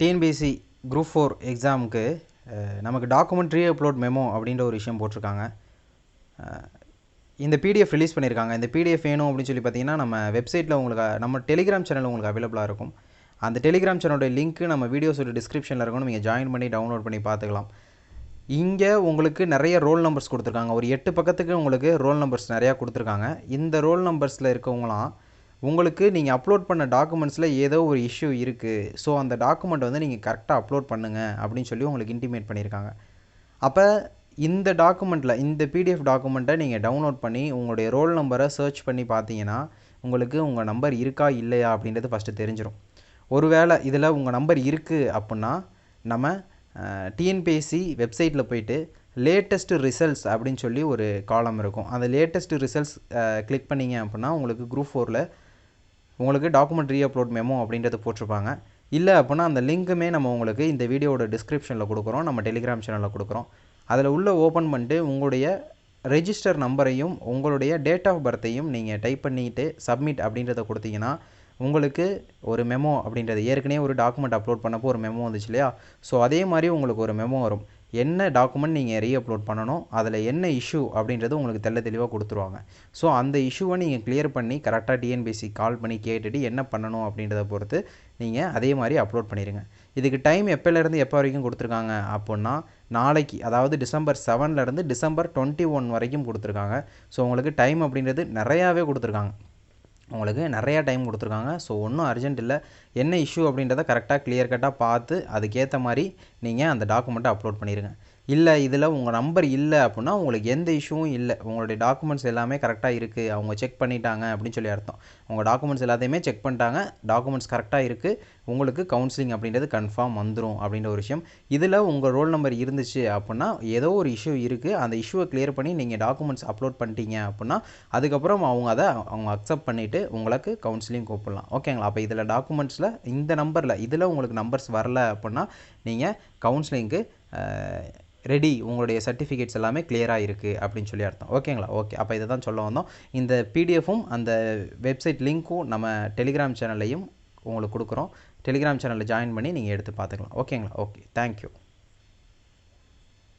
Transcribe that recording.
TNPSC group 4 எக்ஸாமுக்கு நமக்கு document re-upload memo அப்படின்ற ஒரு விஷயம் போட்டிருக்காங்க. இந்த பிடிஎஃப் ரிலீஸ் பண்ணியிருக்காங்க. இந்த பிடிஎஃப் வேணும் அப்படின்னு சொல்லி பார்த்தீங்கன்னா நம்ம வெப்சைட்டில் உங்களுக்கு நம்ம டெலிகிராம் சேனல் உங்களுக்கு அவைலபிளாக இருக்கும். அந்த டெலிகிராம் சேனலோட லிங்க்கு நம்ம வீடியோஸோட டிஸ்கிரிப்ஷனில் இருக்கணும். நீங்கள் ஜாயின் பண்ணி டவுன்லோட் பண்ணி பார்த்துக்கலாம். இங்கே உங்களுக்கு நிறைய ரோல் நம்பர்ஸ் கொடுத்துருக்காங்க. ஒரு 8 பக்கத்துக்கு உங்களுக்கு ரோல் நம்பர்ஸ் நிறையா கொடுத்துருக்காங்க. இந்த ரோல் நம்பர்ஸில் இருக்கவங்களாம் உங்களுக்கு நீங்கள் அப்லோட் பண்ண டாக்குமெண்ட்ஸில் ஏதோ ஒரு இஷ்யூ இருக்குது, ஸோ அந்த டாக்குமெண்ட் வந்து நீங்கள் கரெக்டாக அப்லோட் பண்ணுங்கள் அப்படின்னு சொல்லி உங்களுக்கு இன்டிமேட் பண்ணியிருக்காங்க. அப்போ இந்த டாக்குமெண்ட்டில் இந்த பிடிஎஃப் டாக்குமெண்ட்டை நீங்கள் டவுன்லோட் பண்ணி உங்களுடைய ரோல் நம்பரை சர்ச் பண்ணி பார்த்தீங்கன்னா உங்களுக்கு உங்கள் நம்பர் இருக்கா இல்லையா அப்படின்றது ஃபஸ்ட்டு தெரிஞ்சிடும். ஒருவேளை இதில் உங்கள் நம்பர் இருக்குது அப்படின்னா நம்ம டிஎன்பிஎஸ்சி வெப்சைட்டில் போயிட்டு லேட்டஸ்ட்டு ரிசல்ட்ஸ் அப்படின்னு சொல்லி ஒரு காலம் இருக்கும். அந்த லேட்டஸ்ட்டு ரிசல்ட்ஸ் கிளிக் பண்ணிங்க அப்படின்னா உங்களுக்கு குரூப் 4ல் உங்களுக்கு டாக்குமெண்ட் ரீஅப்லோட் மெமோ அப்படின்றது போட்டிருப்பாங்க. இல்லை அப்படின்னா அந்த லிங்க்குமே நம்ம உங்களுக்கு இந்த வீடியோவோட டிஸ்கிரிப்ஷனில் கொடுக்குறோம், நம்ம டெலிகிராம் சேனலில் கொடுக்குறோம். அதில் உள்ளே ஓப்பன் பண்ணிட்டு உங்களுடைய ரெஜிஸ்டர் நம்பரையும் உங்களுடைய டேட் ஆஃப் பர்த்தையும் நீங்கள் டைப் பண்ணிவிட்டு சப்மிட் அப்படின்றத கொடுத்தீங்கன்னா உங்களுக்கு ஒரு மெமோ அப்படின்றது ஏற்கனவே ஒரு டாக்குமெண்ட் அப்லோட் பண்ணப்போ ஒரு மெமோ வந்துச்சு இல்லையா, ஸோ அதே மாதிரி உங்களுக்கு ஒரு மெமோ வரும். என்ன டாக்குமெண்ட் நீங்கள் ரீஅப்லோட் பண்ணணும், அதில் என்ன இஷ்யூ அப்படின்றது உங்களுக்கு தெளிவாக கொடுத்துருவாங்க. ஸோ அந்த இஷ்யூவை நீங்கள் கிளியர் பண்ணி கரெக்டாக டிஎன்பிஎஸ்சி கால் பண்ணி கேட்டுட்டு என்ன பண்ணணும் அப்படின்றத பொறுத்து நீங்கள் அதே மாதிரி அப்லோட் பண்ணிடுங்க. இதுக்கு டைம் எப்போலேருந்து எப்போ வரைக்கும் கொடுத்துருக்காங்க அப்படின்னா நாளைக்கு, அதாவது டிசம்பர் 7லேருந்து டிசம்பர் 21 வரைக்கும் கொடுத்துருக்காங்க. ஸோ உங்களுக்கு டைம் அப்படின்றது நிறையாவே கொடுத்துருக்காங்க. உங்களுக்கு நிறையா டைம் கொடுத்துருக்காங்க. ஸோ ஒன்றும் அர்ஜென்ட் இல்லை. என்ன இஷ்யூ அப்படின்றத கரெக்டாக கிளியர் கட்டாக பார்த்து அதுக்கேற்ற மாதிரி நீங்கள் அந்த டாக்குமெண்ட்டை அப்லோட் பண்ணிடுங்க. இல்லை இதில் உங்கள் நம்பர் இல்லை அப்படின்னா உங்களுக்கு எந்த இஷ்யூவும் இல்லை, உங்களுடைய டாக்குமெண்ட்ஸ் எல்லாமே கரெக்டாக இருக்குது, அவங்க செக் பண்ணிட்டாங்க அப்படின்னு சொல்லி அர்த்தம். உங்கள் டாக்குமெண்ட்ஸ் எல்லாத்தையுமே செக் பண்ணிட்டாங்க, டாக்குமெண்ட்ஸ் கரெக்டாக இருக்குது, உங்களுக்கு கவுன்சிலிங் அப்படின்றது கன்ஃபார்ம் வந்துடும் அப்படின்ற ஒரு விஷயம். இதில் உங்கள் ரோல் நம்பர் இருந்துச்சு அப்படின்னா ஏதோ ஒரு இஷ்யூ இருக்குது, அந்த இஷ்யூவை கிளியர் பண்ணி நீங்கள் டாக்குமெண்ட்ஸ் அப்லோட் பண்ணிட்டீங்க அப்படின்னா அதுக்கப்புறம் அவங்க அக்செப்ட் பண்ணிவிட்டு உங்களுக்கு கவுன்சிலிங் கூப்பிடலாம். ஓகேங்களா? அப்போ இதில் டாக்குமெண்ட்ஸில் இந்த நம்பரில் இதில் உங்களுக்கு நம்பர்ஸ் வரல அப்படின்னா நீங்கள் கவுன்சிலிங்க்கு ரெடி, உங்களுடைய சர்டிஃபிகேட்ஸ் எல்லாமே கிளியராக இருக்குது அப்படின்னு சொல்லி அர்த்தம். ஓகேங்களா? ஓகே, அப்போ இதை தான் சொல்ல வந்தோம். இந்த பிடிஎஃப்பும் அந்த வெப்சைட் லிங்க்கும் நம்ம டெலிகிராம் சேனல்லையும் உங்களுக்கு கொடுக்குறோம். டெலிகிராம் சேனலில் ஜாயின் பண்ணி நீங்கள் எடுத்து பார்த்துக்கலாம். ஓகேங்களா? Okay, thank you.